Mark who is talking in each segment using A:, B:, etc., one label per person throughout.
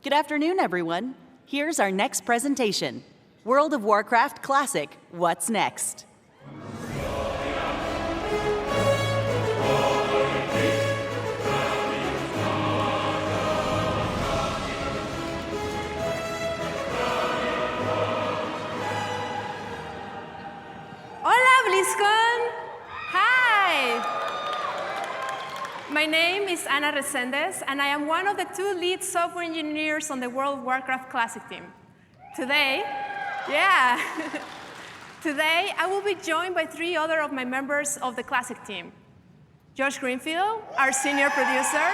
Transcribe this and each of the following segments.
A: Good afternoon, everyone. Here's our next presentation. World of Warcraft Classic, What's Next?
B: Hola, BlizzCon! Hi! My name is Ana Reséndez, and I am one of the 2 lead software engineers on the World of Warcraft Classic team. Today, Today, I will be joined by 3 other of my members of the Classic team. Josh Greenfield, our senior producer.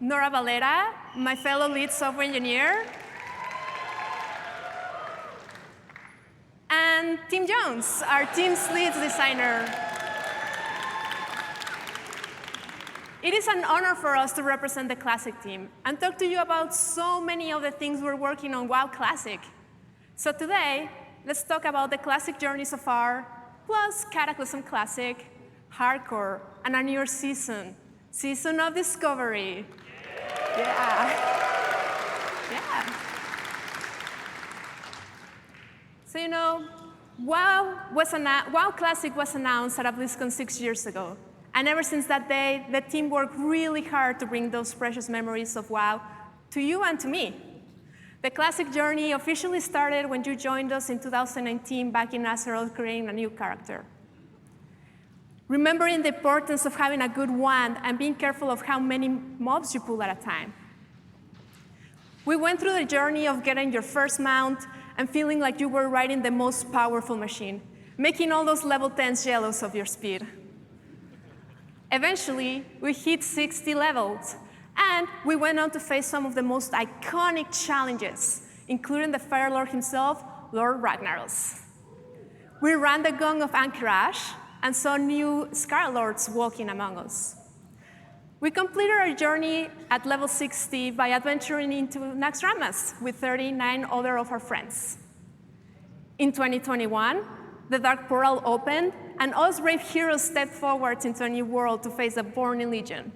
B: Nora Valera, my fellow lead software engineer. And Tim Jones, our team's lead designer. It is an honor for us to represent the Classic team and talk to you about so many of the things we're working on WoW Classic. So today, let's talk about the Classic journey so far, plus Cataclysm Classic, Hardcore, and our new season of Discovery. Yeah. So WoW Classic was announced at BlizzCon 6 years ago. And ever since that day, the team worked really hard to bring those precious memories of WoW to you and to me. The Classic journey officially started when you joined us in 2019 back in Azeroth creating a new character. Remembering the importance of having a good wand and being careful of how many mobs you pull at a time. We went through the journey of getting your first mount and feeling like you were riding the most powerful machine, making all those level 10s jealous of your speed. Eventually, we hit 60 levels, and we went on to face some of the most iconic challenges, including the Fire Lord himself, Lord Ragnaros. We ran the Gong of Anchorage and saw new Scar Lords walking among us. We completed our journey at level 60 by adventuring into Naxxramas with 39 other of our friends. In 2021, the Dark Portal opened, and us brave heroes stepped forward into a new world to face the Born in Legion.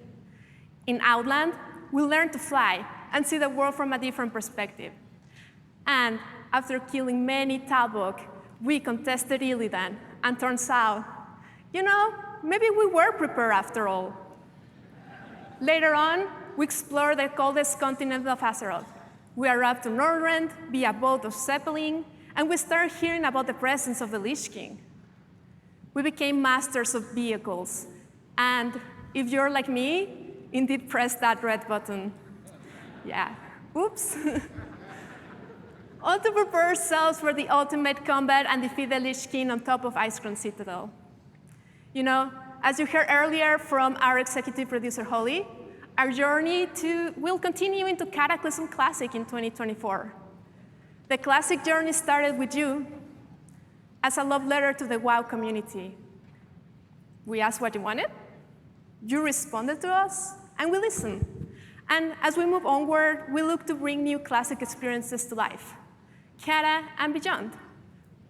B: In Outland, we learned to fly and see the world from a different perspective. And after killing many Talbot, we contested Illidan, and turns out, maybe we were prepared after all. Later on, we explored the coldest continent of Azeroth. We arrived to Northrend via boat of Zeppelin, and we started hearing about the presence of the Lich King. We became masters of vehicles, and if you're like me, indeed press that red button. Yeah, oops. All to prepare ourselves for the ultimate combat and defeat the Lich King on top of Icecrown Citadel. As you heard earlier from our executive producer, Holly, our journey will continue into Cataclysm Classic in 2024. The Classic journey started with you as a love letter to the WoW community. We asked what you wanted, you responded to us, and we listened. And as we move onward, we look to bring new Classic experiences to life, Cata and beyond.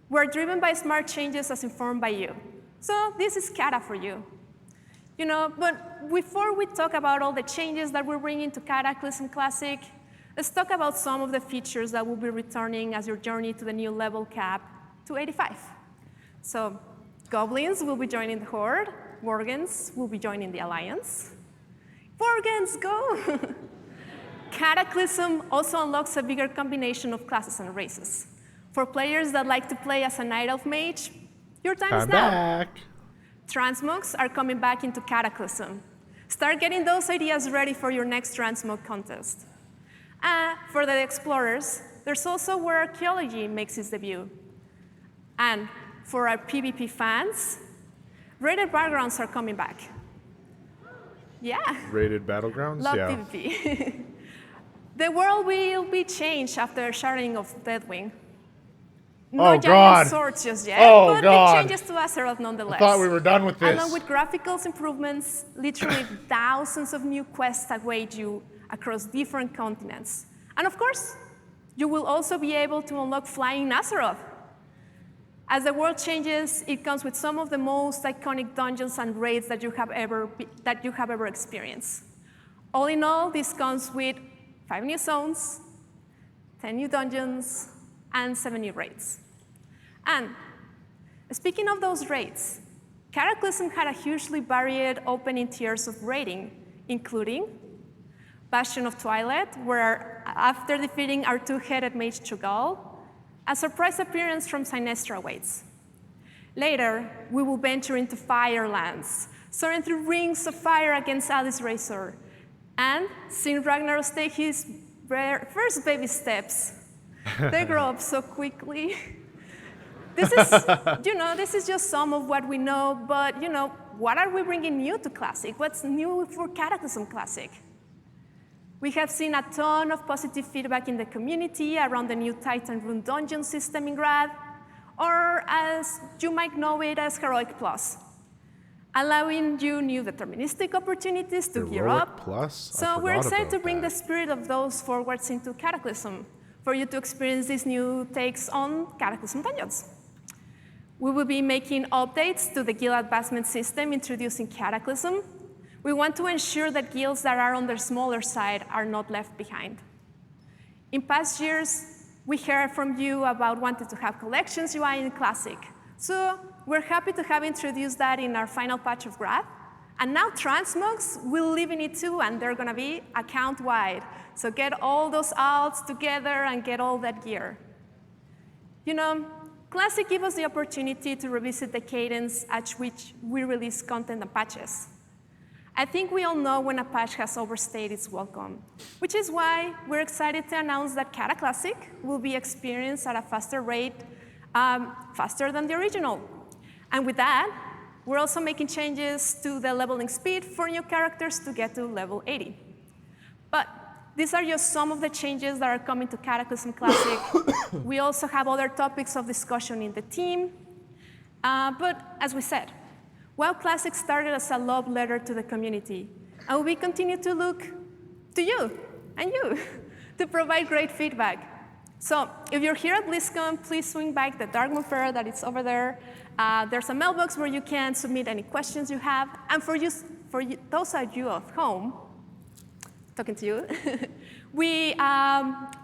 B: We're driven by smart changes as informed by you. So this is Cata for you. But before we talk about all the changes that we're bringing to Cataclysm Classic, let's talk about some of the features that will be returning as your journey to the new level cap to 85. So Goblins will be joining the Horde. Worgens will be joining the Alliance. Worgens, go! Cataclysm also unlocks a bigger combination of classes and races. For players that like to play as a Night Elf Mage, your time is now.
C: Back.
B: Transmogs are coming back into Cataclysm. Start getting those ideas ready for your next Transmog contest. For the Explorers, there's also where Archaeology makes its debut. And for our PvP fans, Rated Battlegrounds are coming back. Yeah.
C: Rated Battlegrounds?
B: Love
C: yeah.
B: PvP. The world will be changed after Sharding of Deathwing. No giant swords just yet, but big changes to Azeroth nonetheless.
C: I thought we were done with this.
B: Along with graphical improvements, literally thousands of new quests await you across different continents. And of course, you will also be able to unlock flying Azeroth. As the world changes, it comes with some of the most iconic dungeons and raids that you have ever experienced. All in all, this comes with 5 new zones, 10 new dungeons, and 7 new raids. And speaking of those raids, Cataclysm had a hugely varied opening tiers of raiding, including Bastion of Twilight, where after defeating our 2-headed mage Cho'Gall, a surprise appearance from Sinestra awaits. Later, we will venture into Firelands, soaring through rings of fire against Alice Razor, and seeing Ragnaros take his first baby steps. They grow up so quickly. This is just some of what we know, but what are we bringing new to Classic? What's new for Cataclysm Classic? We have seen a ton of positive feedback in the community around the new Titan Rune dungeon system in Grad, or as you might know it as Heroic Plus, allowing you new deterministic opportunities to gear up.
C: Plus?
B: So we're excited to bring the spirit of those forwards into Cataclysm, for you to experience these new takes on Cataclysm dungeons. We will be making updates to the guild advancement system introducing Cataclysm. We want to ensure that guilds that are on the smaller side are not left behind. In past years, we heard from you about wanting to have collections UI in Classic. So we're happy to have introduced that in our final patch of Grad. And now transmogs will live in it too, and they're going to be account-wide. So get all those alts together and get all that gear. Classic gives us the opportunity to revisit the cadence at which we release content and patches. I think we all know when a patch has overstayed its welcome, which is why we're excited to announce that Cata Classic will be experienced at a faster rate, faster than the original. And with that, we're also making changes to the leveling speed for new characters to get to level 80. But these are just some of the changes that are coming to Cataclysm Classic. We also have other topics of discussion in the team. But as we said, WoW Classic started as a love letter to the community, and we continue to look to you and you to provide great feedback. So if you're here at BlizzCon, please swing by the Darkmoon Fair that is over there. There's a mailbox where you can submit any questions you have. And for those of you at home, talking to you,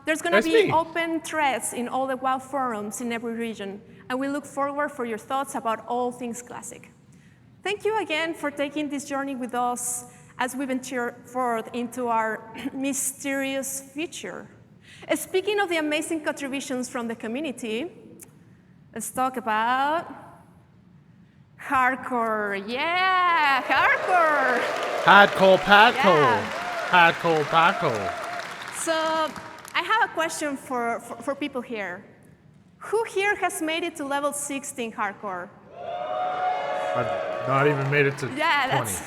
B: there's going to be open threads in all the WoW forums in every region, and we look forward for your thoughts about all things Classic. Thank you again for taking this journey with us as we venture forth into our mysterious future. Speaking of the amazing contributions from the community, let's talk about hardcore. Yeah, hardcore.
C: Hardcore Padcore.
B: Yeah.
C: Hardcore Padcore.
B: So I have a question for people here. Who here has made it to level 16 hardcore?
C: I've not even made it to 20.
B: That's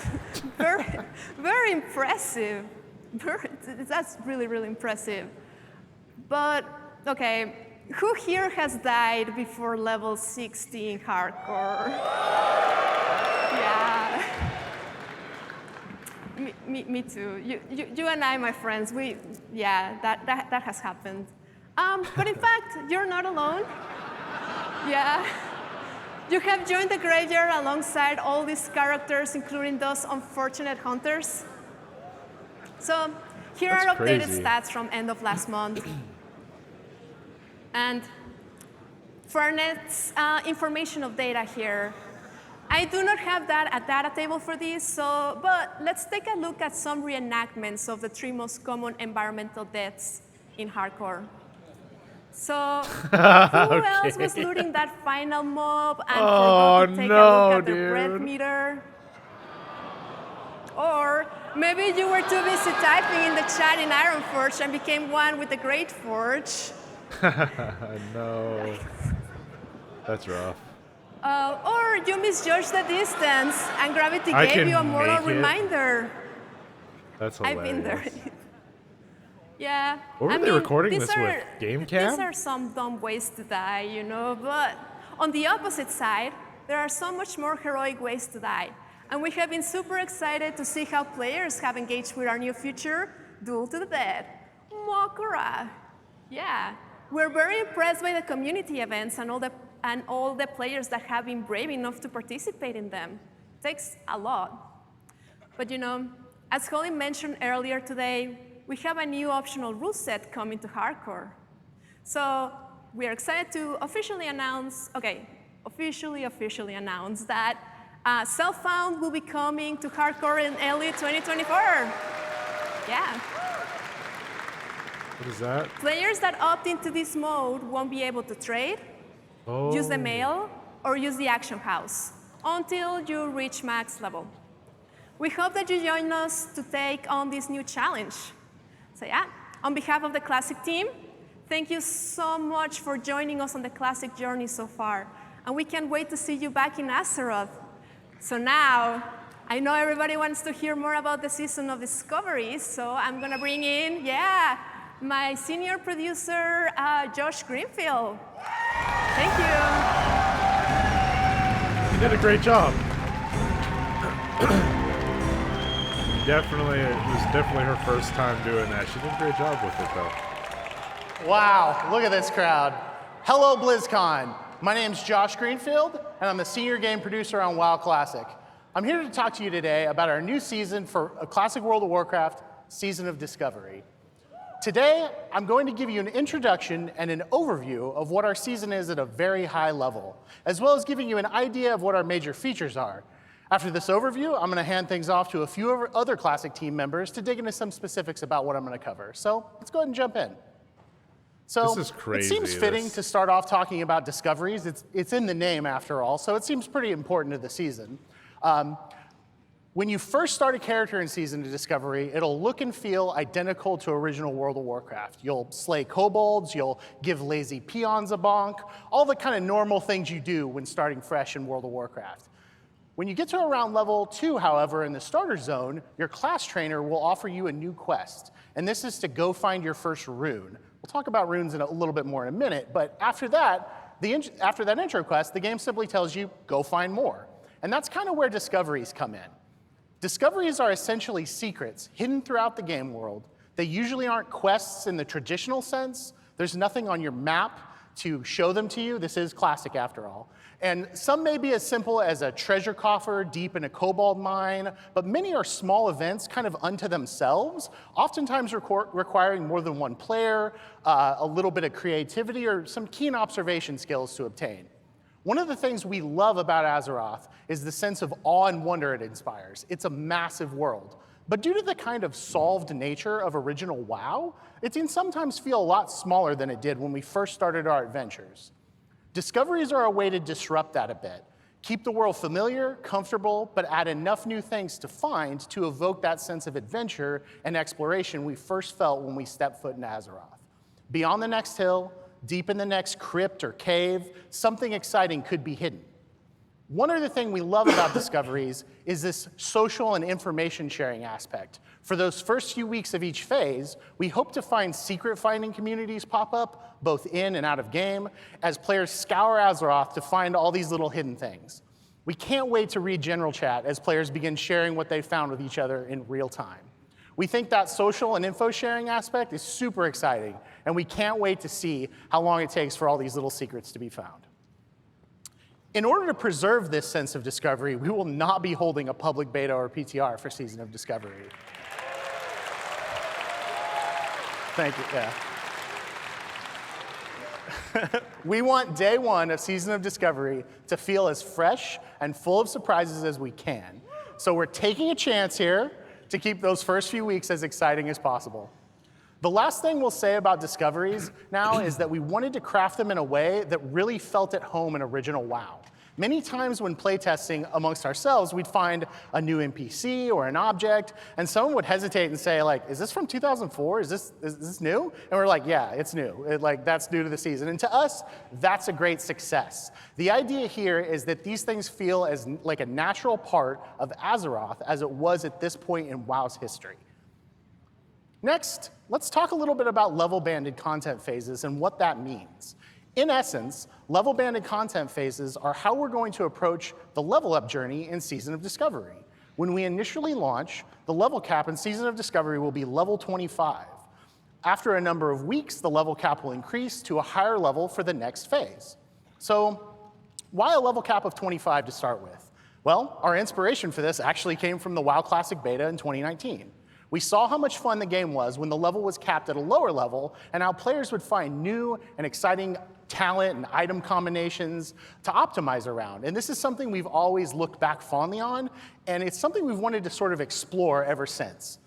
B: very impressive. That's really, really impressive. But, OK, who here has died before level 16 hardcore? Yeah. Me too. You and I, my friends, that has happened. But in fact, you're not alone. Yeah. You have joined the graveyard alongside all these characters, including those unfortunate hunters. So here are updated stats from end of last month. And for our next information of data here, I do not have a data table for this, but let's take a look at some reenactments of the 3 most common environmental deaths in hardcore. So who else was looting that final mob and forgot to take a look at the breath meter? Or maybe you were too busy typing in the chat in Ironforge and became one with the Great Forge.
C: No. That's rough.
B: Or you misjudged the distance and gravity gave you a moral reminder.
C: That's hilarious.
B: I've been there. Yeah.
C: What were they recording this with? Game cam?
B: These are some dumb ways to die, but on the opposite side, there are so much more heroic ways to die. And we have been super excited to see how players have engaged with our new feature, Duel to the Dead, Mokora. Yeah. We're very impressed by the community events and all the players that have been brave enough to participate in them. It takes a lot. But As Holly mentioned earlier today, we have a new optional rule set coming to Hardcore. So we are excited to officially announce that Self-Found will be coming to Hardcore in early 2024. Yeah.
C: What is that?
B: Players that opt into this mode won't be able to trade, use the mail, or use the action house until you reach max level. We hope that you join us to take on this new challenge. So yeah, on behalf of the Classic team, thank you so much for joining us on the Classic journey so far. And we can't wait to see you back in Azeroth. So now, I know everybody wants to hear more about the Season of Discovery, so I'm going to bring in, my senior producer, Josh Greenfield. Thank you.
C: You did a great job. It was definitely her first time doing that. She did a great job with it, though.
D: Wow, look at this crowd. Hello, BlizzCon. My name's Josh Greenfield, and I'm the senior game producer on WoW Classic. I'm here to talk to you today about our new season for a Classic World of Warcraft, Season of Discovery. Today, I'm going to give you an introduction and an overview of what our season is at a very high level, as well as giving you an idea of what our major features are. After this overview, I'm going to hand things off to a few other Classic team members to dig into some specifics about what I'm going to cover. So let's go ahead and jump in. So
C: this is crazy.
D: It seems fitting to start off talking about discoveries. It's in the name, after all, so it seems pretty important to the season. When you first start a character in Season of Discovery, it'll look and feel identical to original World of Warcraft. You'll slay kobolds, you'll give lazy peons a bonk, all the kind of normal things you do when starting fresh in World of Warcraft. When you get to around level 2, however, in the starter zone, your class trainer will offer you a new quest, and this is to go find your first rune. We'll talk about runes in a little bit more in a minute, but after that intro quest, the game simply tells you, go find more. And that's kind of where discoveries come in. Discoveries are essentially secrets hidden throughout the game world. They usually aren't quests in the traditional sense. There's nothing on your map to show them to you. This is Classic after all. And some may be as simple as a treasure coffer deep in a kobold mine, but many are small events kind of unto themselves, oftentimes requiring more than one player, a little bit of creativity, or some keen observation skills to obtain. One of the things we love about Azeroth is the sense of awe and wonder it inspires. It's a massive world. But due to the kind of solved nature of original WoW, it can sometimes feel a lot smaller than it did when we first started our adventures. Discoveries are a way to disrupt that a bit. Keep the world familiar, comfortable, but add enough new things to find to evoke that sense of adventure and exploration we first felt when we stepped foot in Azeroth. Beyond the next hill, deep in the next crypt or cave, something exciting could be hidden. One other thing we love about discoveries is this social and information sharing aspect. For those first few weeks of each phase, we hope to find secret finding communities pop up, both in and out of game, as players scour Azeroth to find all these little hidden things. We can't wait to read general chat as players begin sharing what they found with each other in real time. We think that social and info sharing aspect is super exciting, and we can't wait to see how long it takes for all these little secrets to be found. In order to preserve this sense of discovery, we will not be holding a public beta or PTR for Season of Discovery. Thank you, yeah. We want day one of Season of Discovery to feel as fresh and full of surprises as we can. So we're taking a chance here to keep those first few weeks as exciting as possible. The last thing we'll say about discoveries now is that we wanted to craft them in a way that really felt at home in original WoW. Many times when playtesting amongst ourselves, we'd find a new NPC or an object, and someone would hesitate and say, like, is this from 2004? Is this new? And we're like, yeah, it's new. That's new to the season. And to us, that's a great success. The idea here is that these things feel as like a natural part of Azeroth as it was at this point in WoW's history. Next, let's talk a little bit about level-banded content phases and what that means. In essence, level-banded content phases are how we're going to approach the level-up journey in Season of Discovery. When we initially launch, the level cap in Season of Discovery will be level 25. After a number of weeks, the level cap will increase to a higher level for the next phase. So why a level cap of 25 to start with? Well, our inspiration for this actually came from the WoW Classic Beta in 2019. We saw how much fun the game was when the level was capped at a lower level, and how players would find new and exciting talent and item combinations to optimize around. And this is something we've always looked back fondly on, and it's something we've wanted to sort of explore ever since.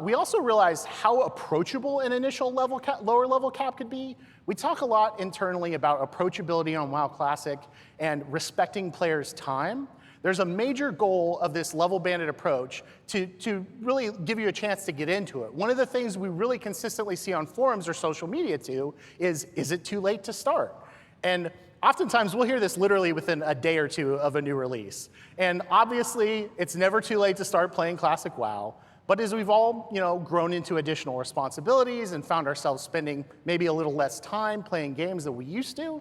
D: We also realized how approachable an initial lower level cap could be. We talk a lot internally about approachability on WoW Classic and respecting players' time. There's a major goal of this level-banded approach to really give you a chance to get into it. One of the things we really consistently see on forums or social media too is it too late to start? And oftentimes we'll hear this literally within a day or two of a new release. And obviously, it's never too late to start playing Classic WoW. But as we've all grown into additional responsibilities and found ourselves spending maybe a little less time playing games than we used to,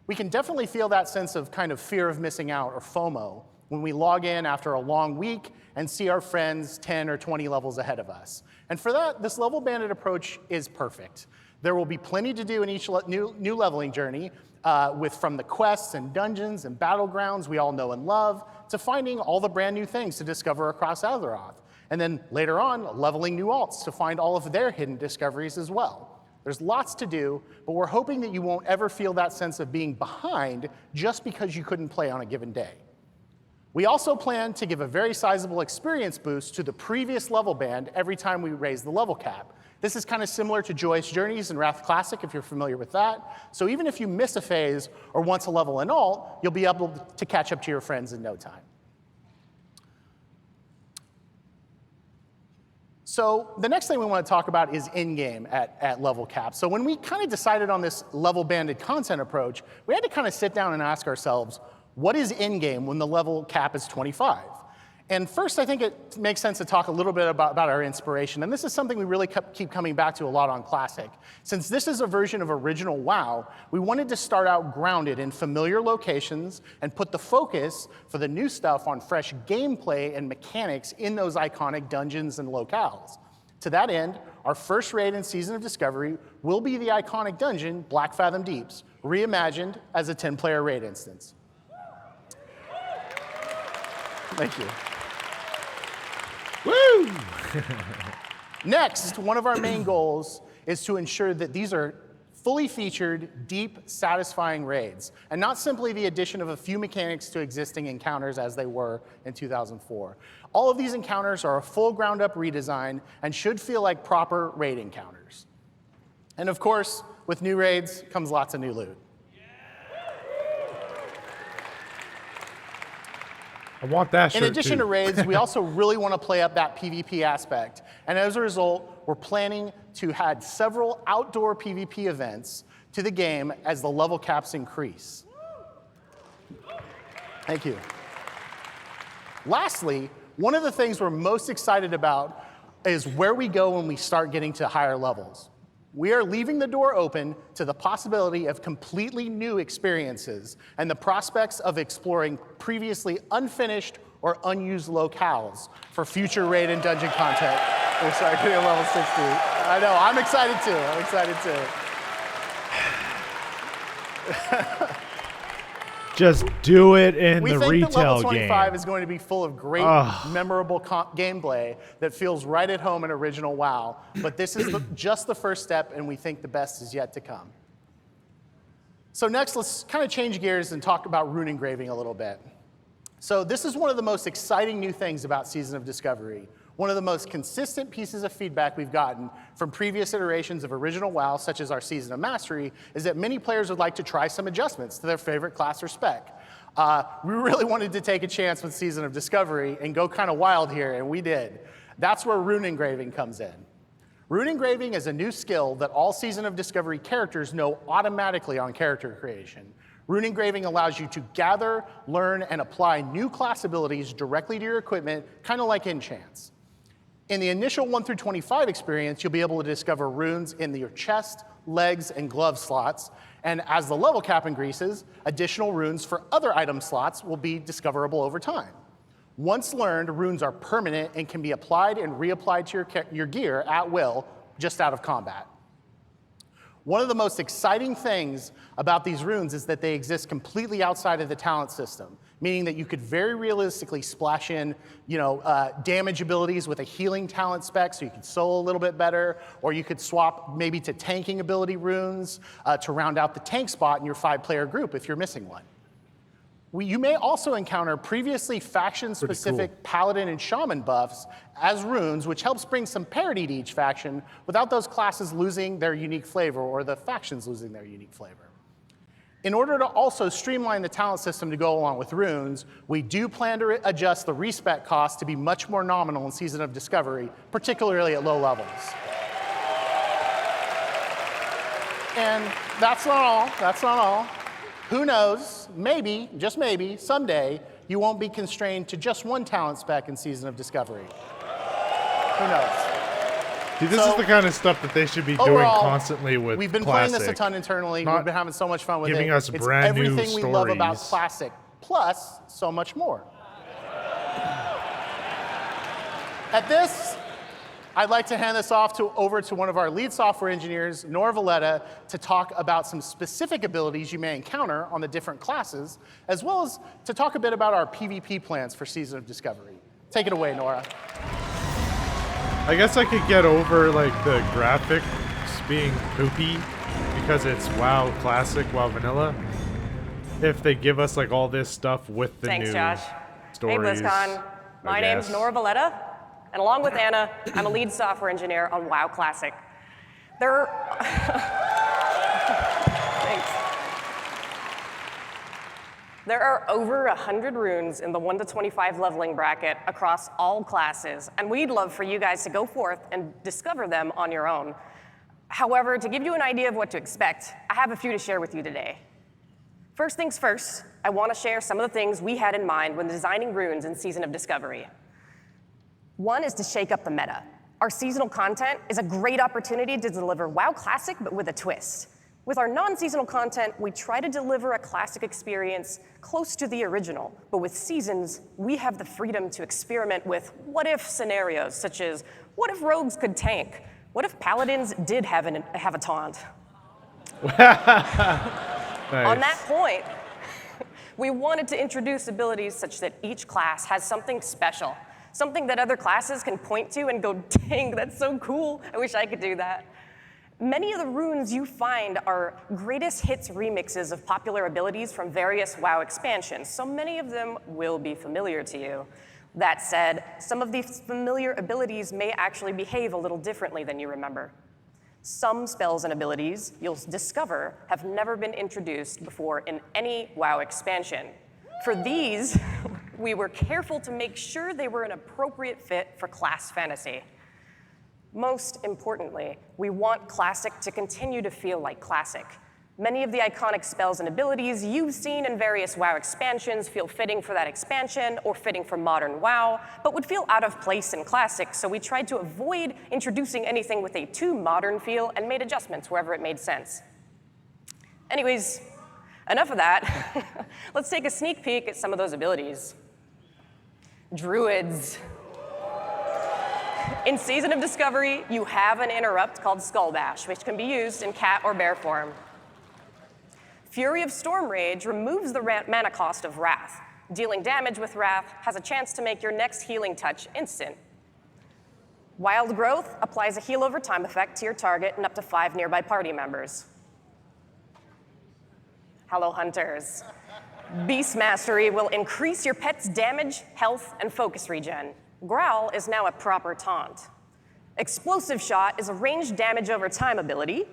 D: we can definitely feel that sense of kind of fear of missing out, or FOMO, when we log in after a long week and see our friends 10 or 20 levels ahead of us. And for that, this level-banded approach is perfect. There will be plenty to do in each new leveling journey, from the quests and dungeons and battlegrounds we all know and love, to finding all the brand new things to discover across Azeroth. And then later on, leveling new alts to find all of their hidden discoveries as well. There's lots to do, but we're hoping that you won't ever feel that sense of being behind just because you couldn't play on a given day. We also plan to give a very sizable experience boost to the previous level band every time we raise the level cap. This is kind of similar to Joyous Journeys and Wrath Classic, if you're familiar with that. So even if you miss a phase or once a level in alt, you'll be able to catch up to your friends in no time. So the next thing we want to talk about is in-game at level cap. So when we kind of decided on this level-banded content approach, we had to kind of sit down and ask ourselves, what is in-game when the level cap is 25? And first, I think it makes sense to talk a little bit about our inspiration. And this is something we really keep coming back to a lot on Classic. Since this is a version of original WoW, we wanted to start out grounded in familiar locations and put the focus for the new stuff on fresh gameplay and mechanics in those iconic dungeons and locales. To that end, our first raid in Season of Discovery will be the iconic dungeon, Black Fathom Deeps, reimagined as a 10-player raid instance. Thank you.
C: Woo!
D: Next, one of our main goals is to ensure that these are fully featured, deep, satisfying raids, and not simply the addition of a few mechanics to existing encounters as they were in 2004. All of these encounters are a full ground-up redesign and should feel like proper raid encounters. And of course, with new raids comes lots of new loot.
C: I want that shirt
D: In addition
C: too.
D: to raids, we also really want to play up that PvP aspect. And as a result, we're planning to add several outdoor PvP events to the game as the level caps increase. Thank you. Lastly, one of the things we're most excited about is where we go when we start getting to higher levels. We are leaving the door open to the possibility of completely new experiences and the prospects of exploring previously unfinished or unused locales for future raid and dungeon content. We're sorry, getting a level 60. I know, I'm excited too. I'm excited too.
C: Just do it in
D: We
C: the
D: think that
C: retail
D: level 25
C: game.
D: is going to be full of great, memorable gameplay that feels right at home in original WoW. But this is just the first step, and we think the best is yet to come. So next, let's kind of change gears and talk about rune engraving a little bit. So this is one of the most exciting new things about Season of Discovery. One of the most consistent pieces of feedback we've gotten from previous iterations of original WoW, such as our Season of Mastery, is that many players would like to try some adjustments to their favorite class or spec. We really wanted to take a chance with Season of Discovery and go kind of wild here, and we did. That's where rune engraving comes in. Rune engraving is a new skill that all Season of Discovery characters know automatically on character creation. Rune engraving allows you to gather, learn, and apply new class abilities directly to your equipment, kind of like enchants. In the initial 1 through 25 experience, you'll be able to discover runes in your chest, legs, and glove slots. And as the level cap increases, additional runes for other item slots will be discoverable over time. Once learned, runes are permanent and can be applied and reapplied to your gear at will, just out of combat. One of the most exciting things about these runes is that they exist completely outside of the talent system, meaning that you could very realistically splash in, damage abilities with a healing talent spec, so you could solo a little bit better, or you could swap maybe to tanking ability runes to round out the tank spot in your 5-player group if you're missing one. You may also encounter previously faction-specific paladin and shaman buffs as runes, which helps bring some parity to each faction without those classes losing their unique flavor or the factions losing their unique flavor. In order to also streamline the talent system to go along with runes, we do plan to adjust the respec cost to be much more nominal in Season of Discovery, particularly at low levels. And that's not all. That's not all. Who knows, maybe, just maybe, someday, you won't be constrained to just one talent spec in Season of Discovery. Who knows?
C: See, this is the kind of stuff that they should be doing constantly with
D: We've been
C: Classic.
D: playing this a ton internally. We've been having so much fun with it.
C: Giving us
D: it's
C: brand new
D: everything we love about
C: stories.
D: Classic, plus so much more. At this, I'd like to hand this over to one of our lead software engineers, Nora Valletta, to talk about some specific abilities you may encounter on the different classes, as well as to talk a bit about our PvP plans for Season of Discovery. Take it away, Nora.
C: I guess I could get over like the graphics being poopy because it's WoW Classic, WoW Vanilla. If they give us like all this stuff with the
E: Thanks,
C: new
E: Josh.
C: stories.
E: Hey, BlizzCon. My
C: I
E: name's
C: guess.
E: Nora Valletta, and along with Anna, I'm a lead software engineer on WoW Classic. Thanks. There are over 100 runes in the 1 to 25 leveling bracket across all classes, and we'd love for you guys to go forth and discover them on your own. However, to give you an idea of what to expect, I have a few to share with you today. First things first, I want to share some of the things we had in mind when designing runes in Season of Discovery. One is to shake up the meta. Our seasonal content is a great opportunity to deliver WoW Classic, but with a twist. With our non-seasonal content, we try to deliver a classic experience close to the original, but with seasons, we have the freedom to experiment with what-if scenarios, such as, what if rogues could tank? What if paladins did have a taunt?
C: Nice.
E: On that point, we wanted to introduce abilities such that each class has something special, something that other classes can point to and go, dang, that's so cool, I wish I could do that. Many of the runes you find are greatest hits remixes of popular abilities from various WoW expansions, so many of them will be familiar to you. That said, some of these familiar abilities may actually behave a little differently than you remember. Some spells and abilities you'll discover have never been introduced before in any WoW expansion. For these, we were careful to make sure they were an appropriate fit for class fantasy. Most importantly, we want Classic to continue to feel like Classic. Many of the iconic spells and abilities you've seen in various WoW expansions feel fitting for that expansion or fitting for modern WoW, but would feel out of place in Classic, so we tried to avoid introducing anything with a too modern feel and made adjustments wherever it made sense. Anyways, enough of that. Let's take a sneak peek at some of those abilities. Druids. In Season of Discovery, you have an interrupt called Skull Bash, which can be used in cat or bear form. Fury of Storm Rage removes the mana cost of Wrath. Dealing damage with Wrath has a chance to make your next healing touch instant. Wild Growth applies a heal over time effect to your target and up to 5 nearby party members. Hello, Hunters. Beast Mastery will increase your pet's damage, health, and focus regen. Growl is now a proper taunt. Explosive Shot is a ranged damage over time ability,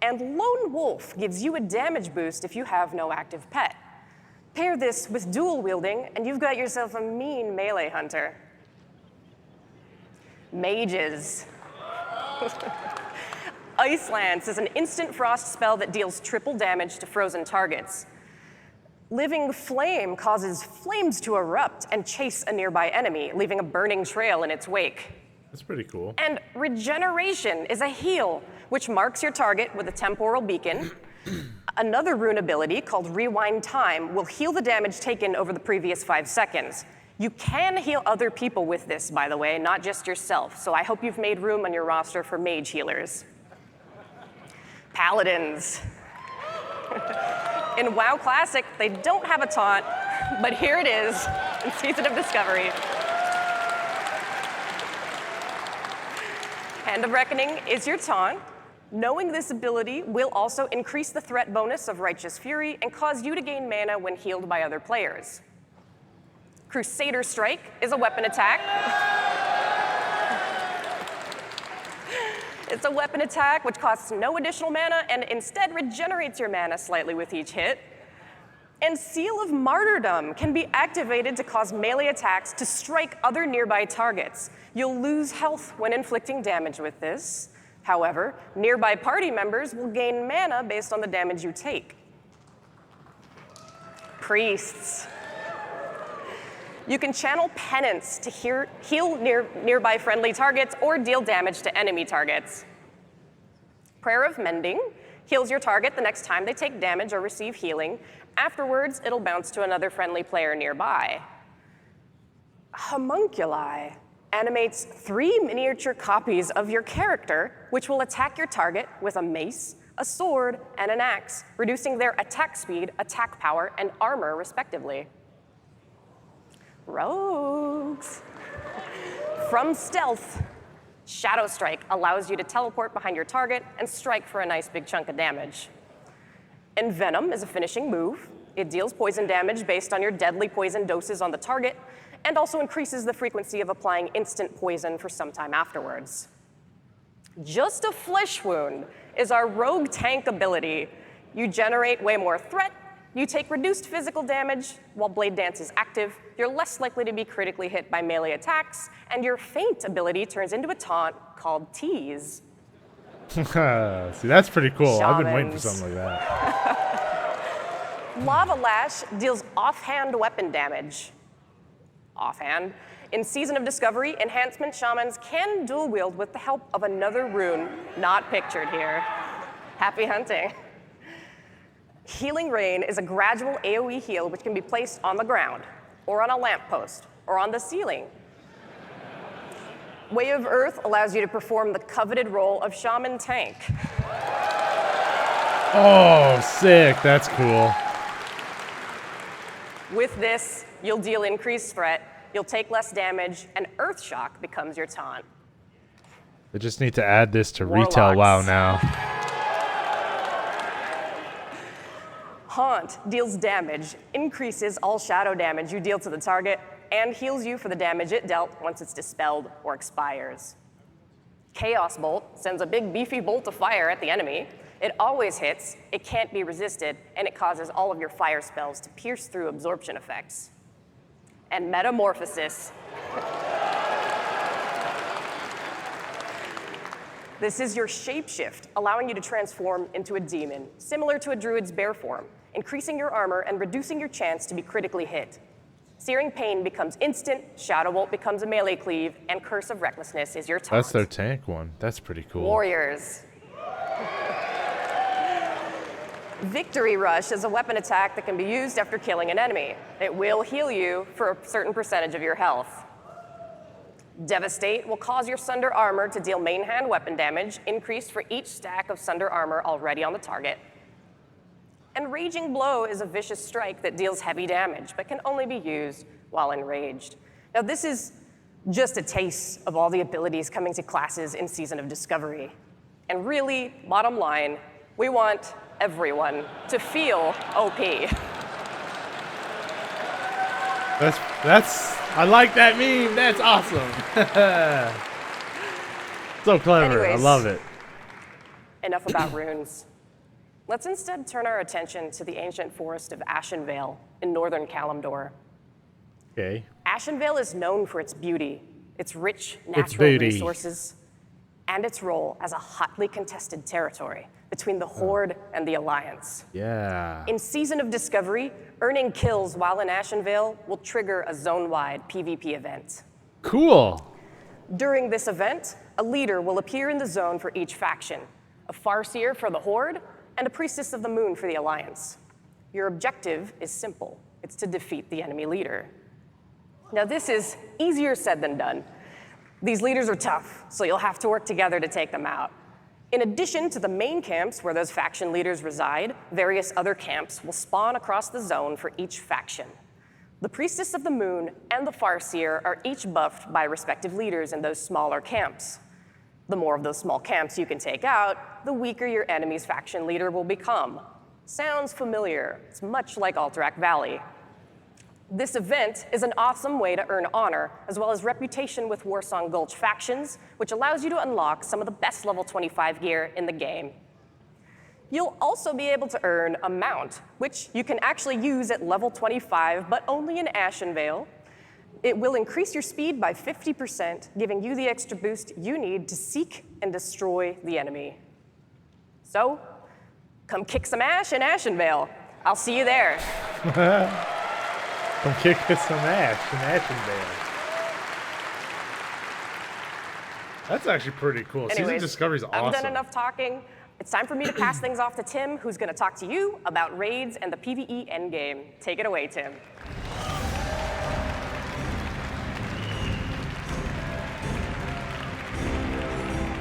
E: and Lone Wolf gives you a damage boost if you have no active pet. Pair this with dual wielding, and you've got yourself a mean melee hunter. Mages. Ice Lance is an instant frost spell that deals triple damage to frozen targets. Living Flame causes flames to erupt and chase a nearby enemy, leaving a burning trail in its wake.
C: That's pretty cool.
E: And Regeneration is a heal, which marks your target with a temporal beacon. Another rune ability called Rewind Time will heal the damage taken over the previous 5 seconds. You can heal other people with this, by the way, not just yourself, so I hope you've made room on your roster for mage healers. Paladins. In WoW Classic, they don't have a taunt, but here it is in Season of Discovery. Hand of Reckoning is your taunt. Knowing this ability will also increase the threat bonus of Righteous Fury and cause you to gain mana when healed by other players. Crusader Strike is a weapon attack. It's a weapon attack which costs no additional mana and instead regenerates your mana slightly with each hit. And Seal of Martyrdom can be activated to cause melee attacks to strike other nearby targets. You'll lose health when inflicting damage with this. However, nearby party members will gain mana based on the damage you take. Priests. You can channel Penance to heal nearby friendly targets or deal damage to enemy targets. Prayer of Mending heals your target the next time they take damage or receive healing. Afterwards, it'll bounce to another friendly player nearby. Homunculi animates 3 miniature copies of your character, which will attack your target with a mace, a sword, and an axe, reducing their attack speed, attack power, and armor, respectively. Rogues. From Stealth, Shadow Strike allows you to teleport behind your target and strike for a nice big chunk of damage. Envenom is a finishing move. It deals poison damage based on your deadly poison doses on the target, and also increases the frequency of applying instant poison for some time afterwards. Just a Flesh Wound is our rogue tank ability. You generate way more threat, you take reduced physical damage while Blade Dance is active, you're less likely to be critically hit by melee attacks, and your Feint ability turns into a taunt called Tease.
C: See, that's pretty cool. I've been waiting for
E: Shamans.
C: something like that.
E: Lava Lash deals offhand weapon damage. Offhand. In Season of Discovery, Enhancement Shamans can dual wield with the help of another rune not pictured here. Happy hunting. Healing Rain is a gradual AoE heal which can be placed on the ground, or on a lamppost, or on the ceiling. Way of Earth allows you to perform the coveted role of Shaman Tank.
C: Oh, sick. That's cool.
E: With this, you'll deal increased threat, you'll take less damage, and Earth Shock becomes your taunt.
C: They just need to add this to retail WoW
E: Warlocks.
C: now.
E: Haunt deals damage, increases all shadow damage you deal to the target, and heals you for the damage it dealt once it's dispelled or expires. Chaos Bolt sends a big beefy bolt of fire at the enemy. It always hits, it can't be resisted, and it causes all of your fire spells to pierce through absorption effects. And Metamorphosis. This is your shapeshift, allowing you to transform into a demon, similar to a druid's bear form, increasing your armor and reducing your chance to be critically hit. Searing Pain becomes instant, Shadow Bolt becomes a melee cleave, and Curse of Recklessness is your taunt.
C: That's their tank one. That's pretty cool.
E: Warriors. Victory Rush is a weapon attack that can be used after killing an enemy. It will heal you for a certain percentage of your health. Devastate will cause your Sunder armor to deal main hand weapon damage, increased for each stack of Sunder armor already on the target. And Raging Blow is a vicious strike that deals heavy damage, but can only be used while enraged. Now this is just a taste of all the abilities coming to classes in Season of Discovery. And really, bottom line, we want everyone to feel OP.
C: I like that meme. That's awesome. So clever.
E: Anyways.
C: I love it.
E: Enough about runes. Let's instead turn our attention to the ancient forest of Ashenvale in northern Kalimdor.
C: Okay.
E: Ashenvale is known for its beauty, its rich natural resources, and its role as a hotly contested territory between the Horde and the Alliance.
C: Yeah.
E: In Season of Discovery, earning kills while in Ashenvale will trigger a zone-wide PvP event.
C: Cool.
E: During this event, a leader will appear in the zone for each faction, a Farseer for the Horde, and a Priestess of the Moon for the Alliance. Your objective is simple. It's to defeat the enemy leader. Now this is easier said than done. These leaders are tough, so you'll have to work together to take them out. In addition to the main camps where those faction leaders reside, various other camps will spawn across the zone for each faction. The Priestess of the Moon and the Farseer are each buffed by respective leaders in those smaller camps. The more of those small camps you can take out, the weaker your enemy's faction leader will become. Sounds familiar. It's much like Alterac Valley. This event is an awesome way to earn honor, as well as reputation with Warsong Gulch factions, which allows you to unlock some of the best level 25 gear in the game. You'll also be able to earn a mount, which you can actually use at level 25, but only in Ashenvale. It will increase your speed by 50%, giving you the extra boost you need to seek and destroy the enemy. So, come kick some ash in Ashenvale. I'll see you there.
C: Come kick us some ash in Ashenvale. That's actually pretty cool. Season
E: Anyways,
C: Discovery's awesome.
E: I've done enough talking. It's time for me to pass things off to Tim, who's going to talk to you about raids and the PvE endgame. Take it away, Tim.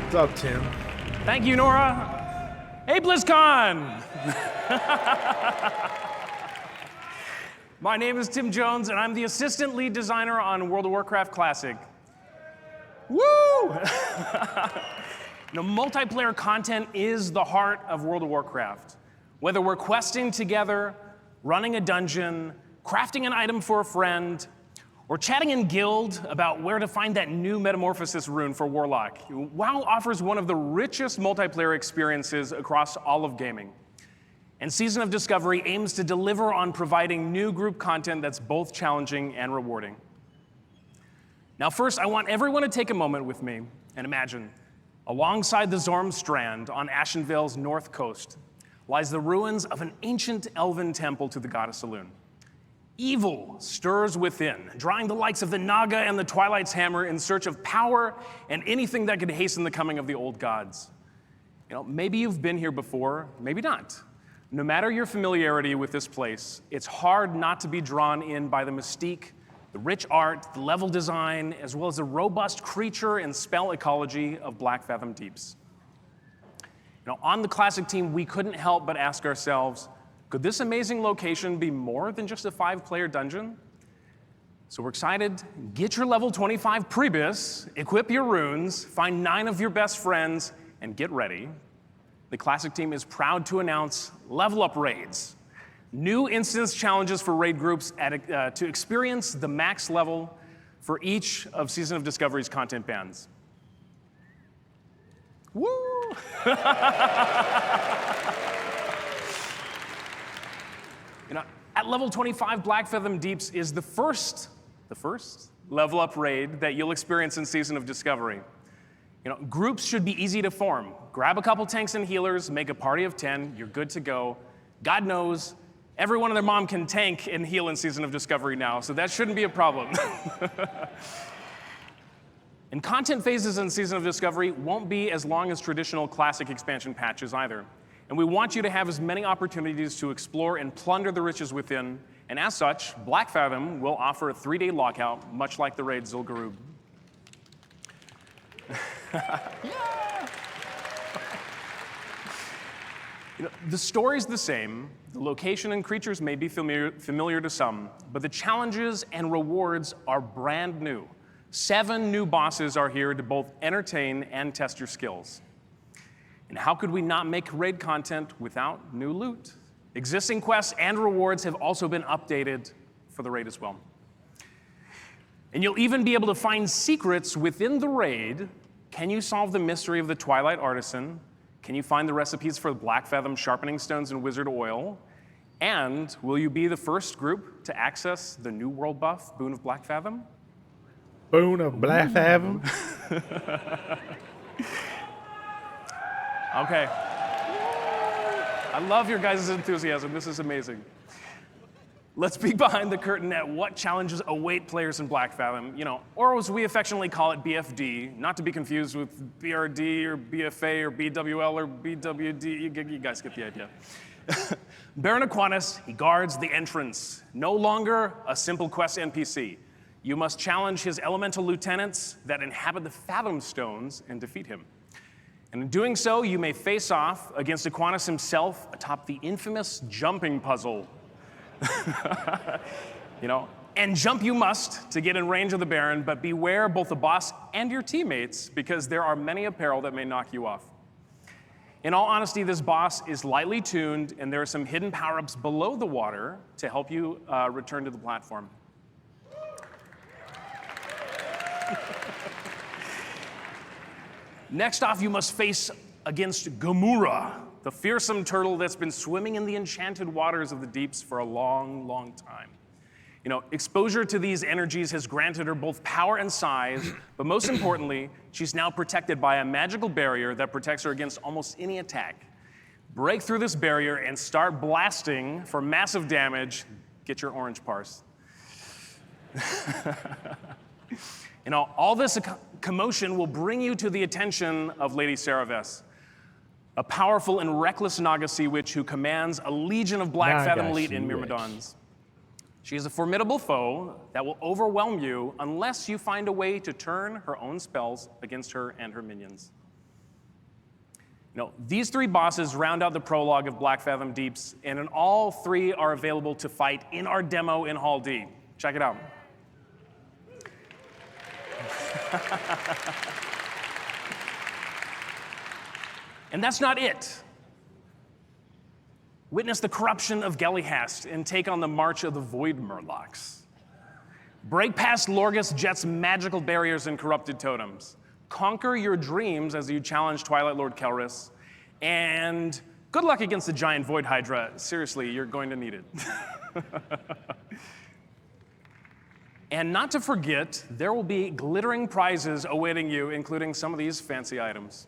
C: What's up, Tim?
F: Thank you, Nora. Hey, BlizzCon! My name is Tim Jones, and I'm the assistant lead designer on World of Warcraft Classic. Woo! Multiplayer content is the heart of World of Warcraft. Whether we're questing together, running a dungeon, crafting an item for a friend, or chatting in guild about where to find that new metamorphosis rune for Warlock, WoW offers one of the richest multiplayer experiences across all of gaming. And Season of Discovery aims to deliver on providing new group content that's both challenging and rewarding. Now first, I want everyone to take a moment with me and imagine, alongside the Zorm Strand on Ashenvale's north coast lies the ruins of an ancient elven temple to the goddess Elune. Evil stirs within, drawing the likes of the Naga and the Twilight's Hammer in search of power and anything that could hasten the coming of the old gods. Maybe you've been here before, maybe not. No matter your familiarity with this place, it's hard not to be drawn in by the mystique, the rich art, the level design, as well as the robust creature and spell ecology of Blackfathom Deeps. On the Classic team, we couldn't help but ask ourselves, could this amazing location be more than just a 5-player dungeon? So we're excited. Get your level 25 Prebis, equip your runes, find 9 of your best friends, and get ready. The Classic team is proud to announce Level Up Raids. New instance challenges for raid groups to experience the max level for each of Season of Discovery's content bands. Woo! At level 25, Blackfathom Deeps is the first level up raid that you'll experience in Season of Discovery. Groups should be easy to form. Grab a couple tanks and healers, make a party of 10, you're good to go. God knows, everyone and their mom can tank and heal in Season of Discovery now, so that shouldn't be a problem. And content phases in Season of Discovery won't be as long as traditional Classic expansion patches either. And we want you to have as many opportunities to explore and plunder the riches within. And as such, Blackfathom will offer a 3-day lockout, much like the raid Zul'Gurub. The story's the same, the location and creatures may be familiar to some, but the challenges and rewards are brand new. 7 new bosses are here to both entertain and test your skills. And how could we not make raid content without new loot? Existing quests and rewards have also been updated for the raid as well. And you'll even be able to find secrets within the raid. Can you solve the mystery of the Twilight Artisan? Can you find the recipes for the Blackfathom sharpening stones and wizard oil? And will you be the first group to access the new world buff, Boon of Blackfathom?
C: Boon of Blackfathom?
F: Okay. I love your guys' enthusiasm. This is amazing. Let's peek behind the curtain at what challenges await players in Blackfathom, or as we affectionately call it, BFD, not to be confused with BRD or BFA or BWL or BWD. You guys get the idea. Baron Aquinas, he guards the entrance. No longer a simple quest NPC. You must challenge his elemental lieutenants that inhabit the Fathom Stones and defeat him. And in doing so, you may face off against Aquinas himself atop the infamous jumping puzzle. And jump you must to get in range of the Baron, but beware both the boss and your teammates, because there are many a peril that may knock you off. In all honesty, this boss is lightly tuned, and there are some hidden power-ups below the water to help you return to the platform. Next off, you must face against Gamura, the fearsome turtle that's been swimming in the enchanted waters of the deeps for a long, long time. You know, exposure to these energies has granted her both power and size, but most importantly, she's now protected by a magical barrier that protects her against almost any attack. Break through this barrier and start blasting for massive damage. Get your orange parse. You know, all this commotion will bring you to the attention of Lady Saraves, a powerful and reckless Naga sea witch who commands a legion of Black Fathom elite in Myrmidons. She is a formidable foe that will overwhelm you unless you find a way to turn her own spells against her and her minions. You know, these 3 bosses round out the prologue of Black Fathom Deeps, and all 3 are available to fight in our demo in Hall D. Check it out. And that's not it. Witness the corruption of Gelihast and take on the march of the Void Murlocs. Break past Lorgus Jet's magical barriers and corrupted totems. Conquer your dreams as you challenge Twilight Lord Kelris. And good luck against the giant Void Hydra. Seriously, you're going to need it. And not to forget, there will be glittering prizes awaiting you, including some of these fancy items.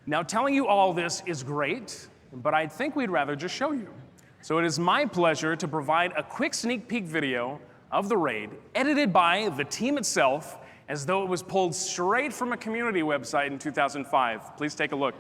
F: Now, telling you all this is great, but I think we'd rather just show you. So it is my pleasure to provide a quick sneak peek video of the raid, edited by the team itself, as though it was pulled straight from a community website in 2005. Please take a look.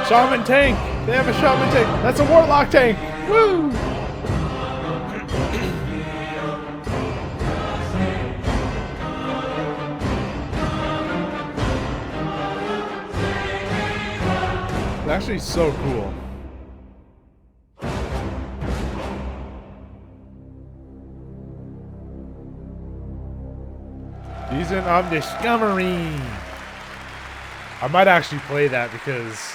C: Shaman tank! They have a shaman tank! That's a warlock tank! Woo! It's actually so cool. Season of Discovery! I might actually play that because...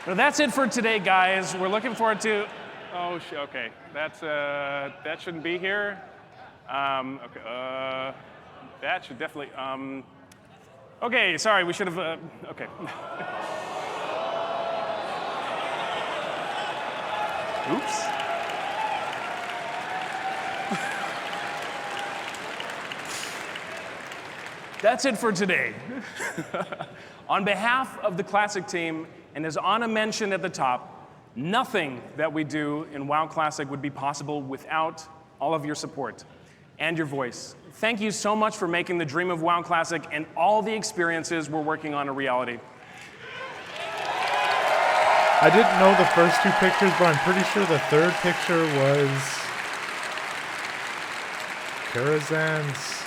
F: So that's it for today, guys. We're looking forward to... Oh, okay. That shouldn't be here. Okay. That should definitely... Okay, sorry, we should have... Okay. Oops. That's it for today. On behalf of the Classic team, and as Anna mentioned at the top, nothing that we do in WoW Classic would be possible without all of your support and your voice. Thank you so much for making the dream of WoW Classic and all the experiences we're working on a reality.
C: I didn't know the first 2 pictures, but I'm pretty sure the 3rd picture was Karazhan's.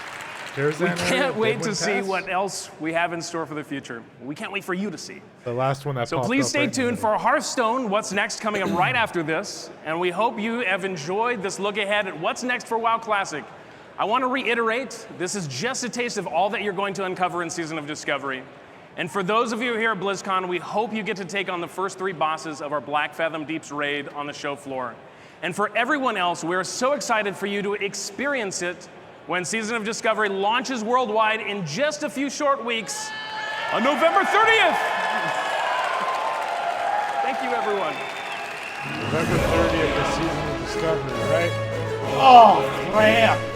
F: We can't wait to see what else we have in store for the future. We can't wait for you to see.
C: The last one that
F: So
C: popped
F: please
C: up
F: stay
C: right
F: tuned for Hearthstone, What's Next, coming up right after this. And we hope you have enjoyed this look ahead at what's next for WoW Classic. I want to reiterate, this is just a taste of all that you're going to uncover in Season of Discovery. And for those of you here at BlizzCon, we hope you get to take on the first 3 bosses of our Black Fathom Deeps raid on the show floor. And for everyone else, we're so excited for you to experience it when Season of Discovery launches worldwide in just a few short weeks on November 30th. you, everyone.
C: November 30th, the season of Discovery, right? Oh, crap!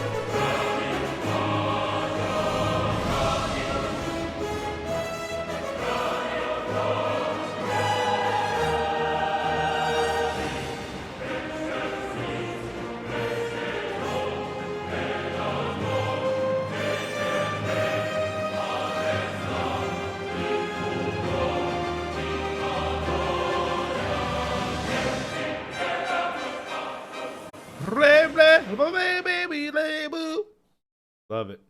C: Love it.